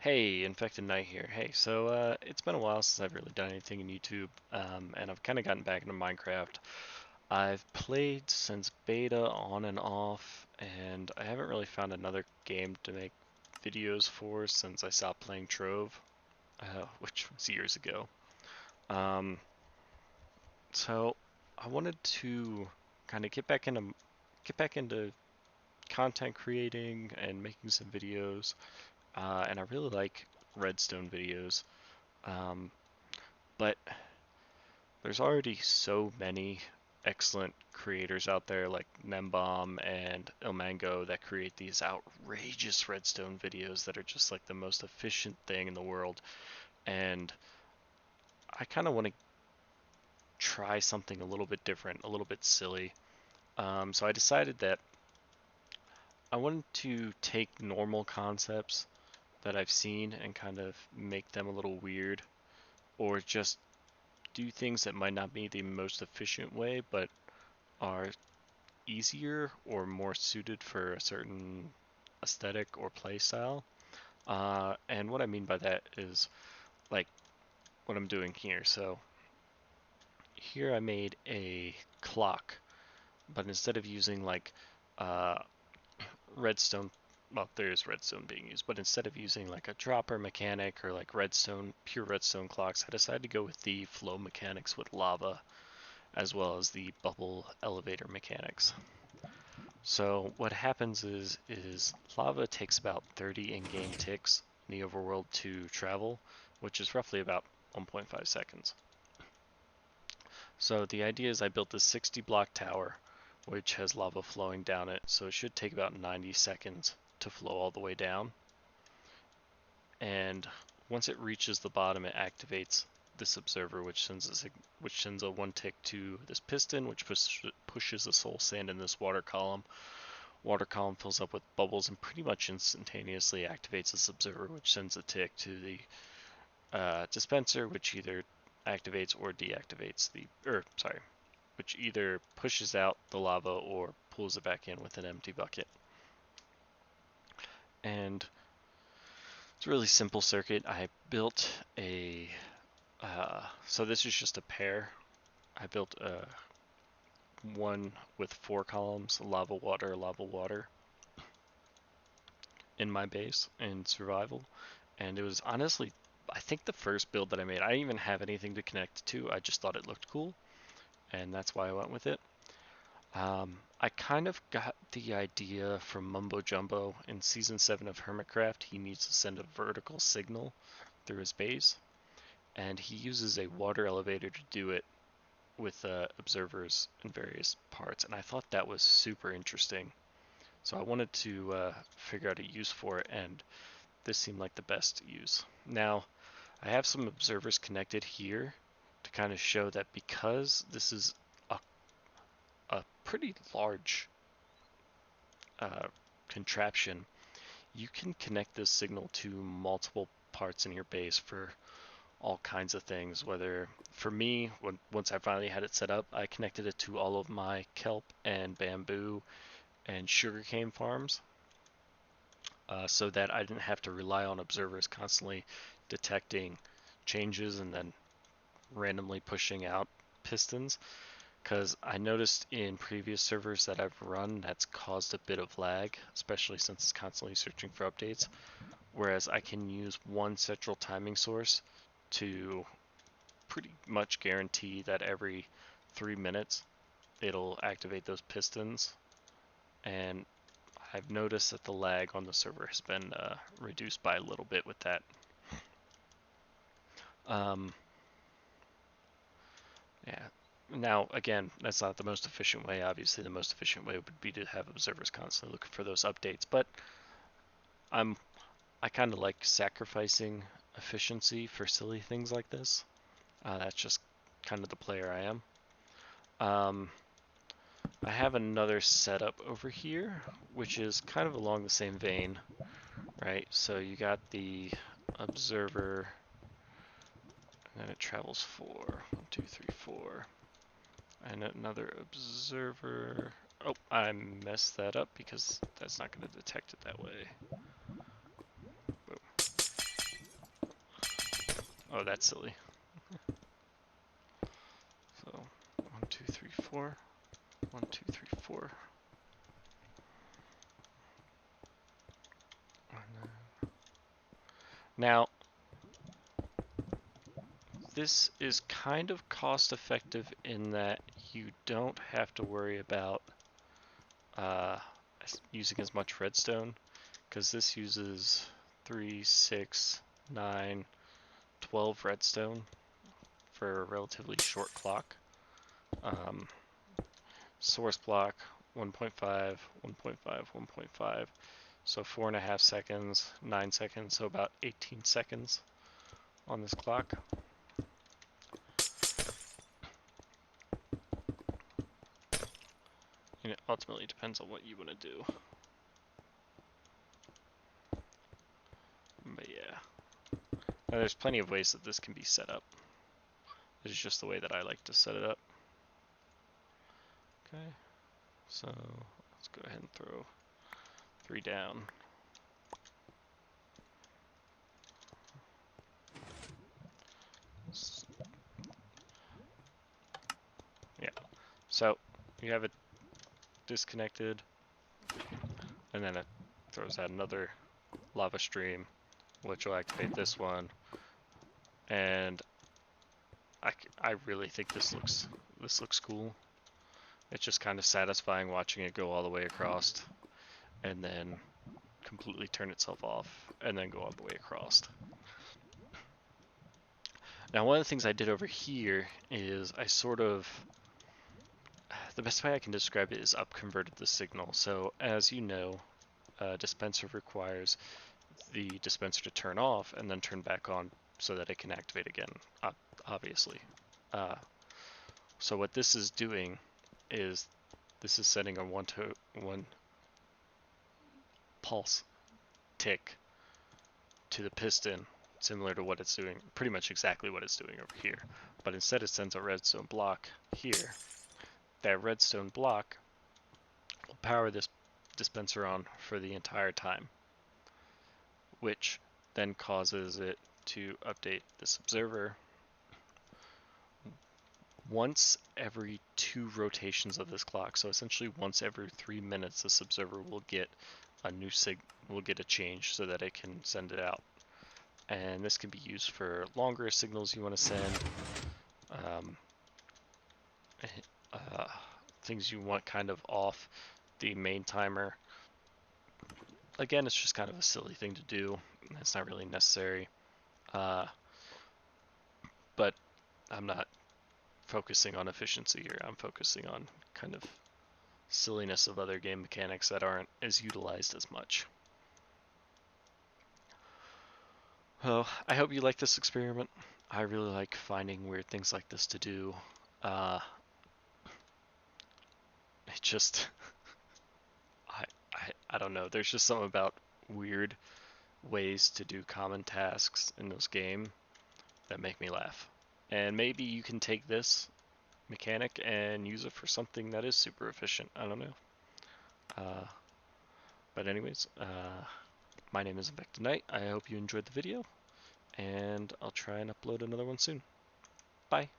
Hey, Infected Knight here. Hey, it's been a while since I've really done anything in YouTube, and I've kind of gotten back into Minecraft. I've played since beta on and off, and I haven't really found another game to make videos for since I stopped playing Trove, which was years ago. Um, so I wanted to kind of get back into content creating and making some videos, and I really like Redstone videos. Um, but there's already so many excellent creators out there like Nembomb and Ilmango that create these outrageous redstone videos that are just like the most efficient thing in the world. And I kind of want to try something a little bit different, a little bit silly. So I decided that I wanted to take normal concepts that I've seen and kind of make them a little weird, or just do things that might not be the most efficient way, but are easier or more suited for a certain aesthetic or play style. And what I mean by that is like what I'm doing here. So here I made a clock, but instead of using like uh, redstone, well, there is redstone being used, but instead of using like a dropper mechanic or like redstone, pure redstone clocks, I decided to go with the flow mechanics with lava as well as the bubble elevator mechanics. So what happens is lava takes about 30 in-game ticks in the overworld to travel, which is roughly about 1.5 seconds. So the idea is I built this 60 block tower which has lava flowing down it, so it should take about 90 seconds to flow all the way down. And once it reaches the bottom, it activates this observer, which sends a one tick to this piston, which pushes the soul sand in this water column. Water column fills up with bubbles and pretty much instantaneously activates this observer, which sends a tick to the dispenser, which either activates or deactivates which either pushes out the lava or pulls it back in with an empty bucket. And it's a really simple circuit. I built so this is just a pair. I built one with 4 columns, lava, water, in my base in survival. And it was honestly, I think the first build that I made. I didn't even have anything to connect to. I just thought it looked cool, and that's why I went with it. I kind of got the idea from Mumbo Jumbo in season 7 of Hermitcraft. He needs to send a vertical signal through his base, and he uses a water elevator to do it with observers in various parts. And I thought that was super interesting. So I wanted to figure out a use for it, and this seemed like the best use. Now, I have some observers connected here to kind of show that because this is a, a pretty large uh, contraption, you can connect this signal to multiple parts in your base for all kinds of things. Whether, for me, once I finally had it set up, I connected it to all of my kelp and bamboo and sugarcane farms, so that I didn't have to rely on observers constantly detecting changes and then randomly pushing out pistons. Because I noticed in previous servers that I've run that's caused a bit of lag, especially since it's constantly searching for updates. Whereas I can use one central timing source to pretty much guarantee that every 3 minutes it'll activate those pistons. And I've noticed that the lag on the server has been reduced by a little bit with that. Um, yeah. Now, again, that's not the most efficient way. Obviously, the most efficient way would be to have observers constantly looking for those updates. But I'm I kind of like sacrificing efficiency for silly things like this. That's just kind of the player I am. Um, I have another setup over here, which is kind of along the same vein, right? So you got the observer, and then it travels 4. 1, 2, 3, 4. And another observer. Oh, I messed that up because that's not going to detect it that way. Boom. Oh, that's silly. So 1, 2, 3, 4. 1, 2, 3, 4. Now, this is kind of cost effective in that you don't have to worry about uh, using as much redstone, because this uses 3, 6, 9, 12 redstone for a relatively short clock. Source block 1.5, 1.5, 1.5. So 4.5 seconds, 9 seconds, so about 18 seconds on this clock. And it ultimately depends on what you want to do. But yeah. Now, there's plenty of ways that this can be set up. This is just the way that I like to set it up. Okay, so let's go ahead and throw 3 down. Yeah, so you have it disconnected, and then it throws out another lava stream, which will activate this one. And I really think this looks cool. It's just kind of satisfying watching it go all the way across and then completely turn itself off and then go all the way across. Now, one of the things I did over here is I sort of, the best way I can describe it is upconverted the signal. So as you know, a dispenser requires the dispenser to turn off and then turn back on so that it can activate again, obviously. So what this is doing is this is setting a 1-to-1 pulse tick to the piston, similar to what it's doing, pretty much exactly what it's doing over here. But instead it sends a redstone block here. That redstone block will power this dispenser on for the entire time, which then causes it to update this observer once every 2 rotations of this clock. So essentially once every 3 minutes this observer will get a new will get a change so that it can send it out. And this can be used for longer signals you want to send, things you want kind of off the main timer. Again, it's just kind of a silly thing to do. It's not really necessary, but I'm not focusing on efficiency here. I'm focusing on kind of silliness of other game mechanics that aren't as utilized as much. Well, I hope you like this experiment. I really like finding weird things like this to do. It just, I don't know. There's just something about weird ways to do common tasks in this game that make me laugh. And maybe you can take this mechanic and use it for something that is super efficient. I don't know. But anyways, my name is Invected Knight. I hope you enjoyed the video, and I'll try and upload another one soon. Bye.